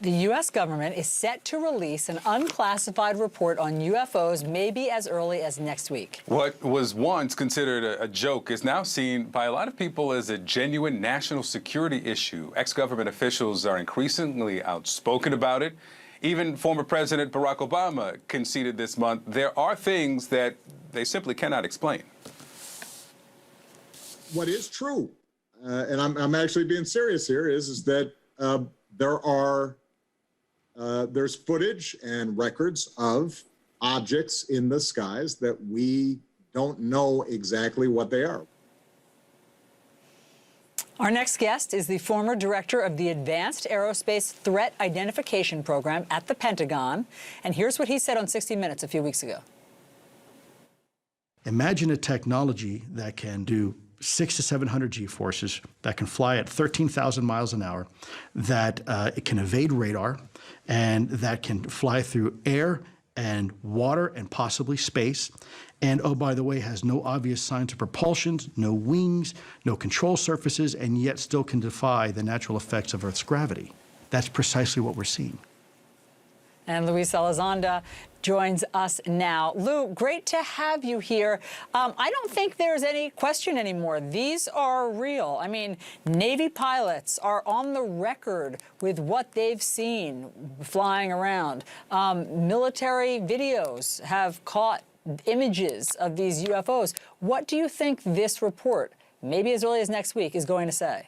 The U.S. government is set to release an unclassified report on UFOs maybe as early as next week. What was once considered a joke is now seen by a lot of people as a genuine national security issue. Ex-government officials are increasingly outspoken about it. Even former President Barack Obama conceded this month there are things that they simply cannot explain. What is true, and I'm actually being serious here, is that there's footage and records of objects in the skies that we don't know exactly what they are. Our next guest is the former director of the Advanced Aerospace Threat Identification Program at the Pentagon. And here's what he said on 60 Minutes a few weeks ago. Imagine a technology that can do 600 to 700 G-forces, that can fly at 13,000 miles an hour, that it can evade radar, and that can fly through air and water and possibly space. And, oh, by the way, has no obvious signs of propulsion, no wings, no control surfaces, and yet still can defy the natural effects of Earth's gravity. That's precisely what we're seeing. And Luis Elizondo joins us now. Lou, great to have you here. I don't think there's any question anymore. These are real. I mean, Navy pilots are on the record with what they've seen flying around. Military videos have caught images of these UFOs. What do you think this report, maybe as early as next week, is going to say?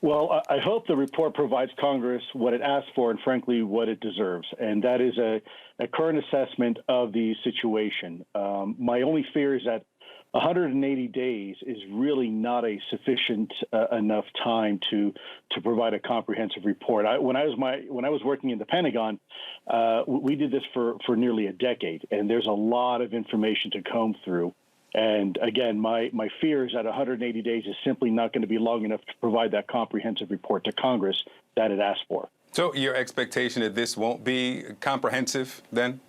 Well, I hope the report provides Congress what it asked for and, frankly, what it deserves, and that is a current assessment of the situation. My only fear is that 180 days is really not a sufficient enough time to provide a comprehensive report. When I was working in the Pentagon, we did this for nearly a decade, and there's a lot of information to comb through. And again, my fear is that 180 days is simply not going to be long enough to provide that comprehensive report to Congress that it asked for. So your expectation that this won't be comprehensive then?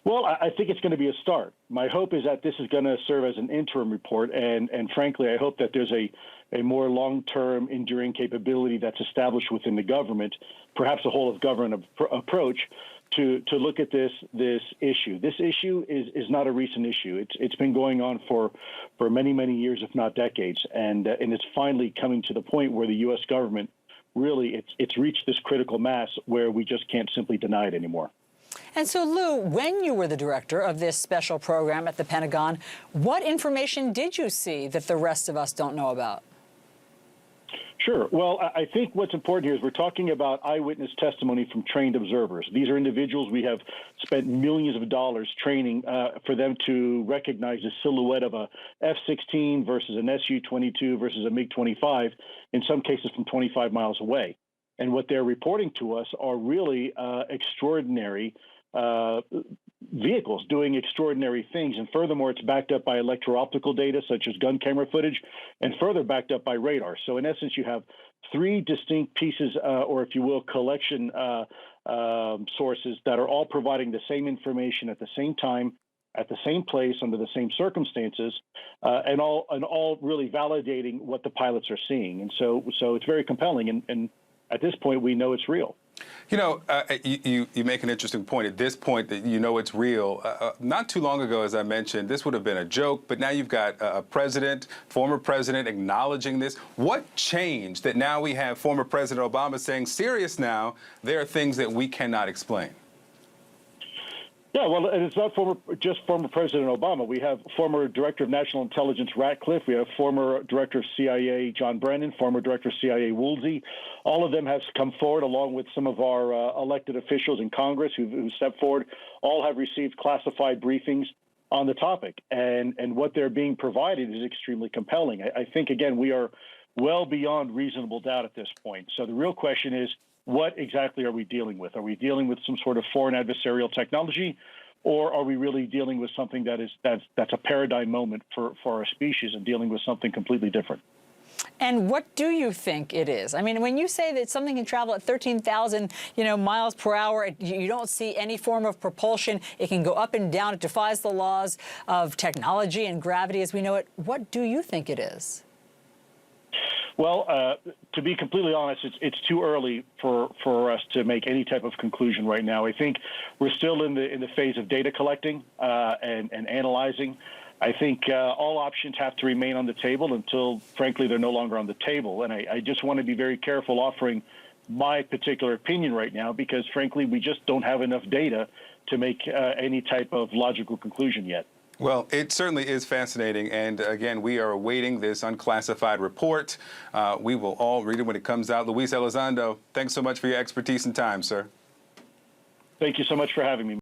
Well, I think it's going to be a start. My hope is that this is going to serve as an interim report. And frankly, I hope that there's a more long-term enduring capability that's established within the government, perhaps a whole-of-government approach, to look at this issue. This issue is not a recent issue. It's been going on for many, many years, if not decades, and it's finally coming to the point where the U.S. government really it's reached this critical mass where we just can't simply deny it anymore. And so, Lou, when you were the director of this special program at the Pentagon, what information did you see that the rest of us don't know about? Sure. Well, I think what's important here is we're talking about eyewitness testimony from trained observers. These are individuals we have spent millions of dollars training for them to recognize the silhouette of a F-16 versus an Su-22 versus a MiG-25, in some cases from 25 miles away. And what they're reporting to us are really extraordinary vehicles doing extraordinary things. And furthermore, it's backed up by electro-optical data, such as gun camera footage, and further backed up by radar. So in essence, you have three distinct pieces, or if you will, collection sources that are all providing the same information at the same time, at the same place, under the same circumstances, and all really validating what the pilots are seeing. And so it's very compelling. And at this point, we know it's real. You know, you make an interesting point at this point that you know it's real. Not too long ago, as I mentioned, this would have been a joke, but now you've got a president, former president, acknowledging this. What changed that now we have former President Obama saying, serious now, there are things that we cannot explain? Yeah, well, and it's not just former President Obama. We have former Director of National Intelligence Ratcliffe. We have former Director of CIA John Brennan, former Director of CIA Woolsey. All of them have come forward, along with some of our elected officials in Congress who stepped forward. All have received classified briefings on the topic, and what they're being provided is extremely compelling. I think, again, we are well beyond reasonable doubt at this point. So the real question is, what exactly are we dealing with? Are we dealing with some sort of foreign adversarial technology, or are we really dealing with something that's a paradigm moment for our species and dealing with something completely different? And what do you think it is? I mean, when you say that something can travel at 13,000, miles per hour, you don't see any form of propulsion. It can go up and down. It defies the laws of technology and gravity as we know it. What do you think it is? Well, to be completely honest, it's too early for us to make any type of conclusion right now. I think we're still in the phase of data collecting and analyzing. I think all options have to remain on the table until, frankly, they're no longer on the table. And I just want to be very careful offering my particular opinion right now because, frankly, we just don't have enough data to make any type of logical conclusion yet. Well, it certainly is fascinating. And again, we are awaiting this unclassified report. We will all read it when it comes out. Luis Elizondo, thanks so much for your expertise and time, sir. Thank you so much for having me.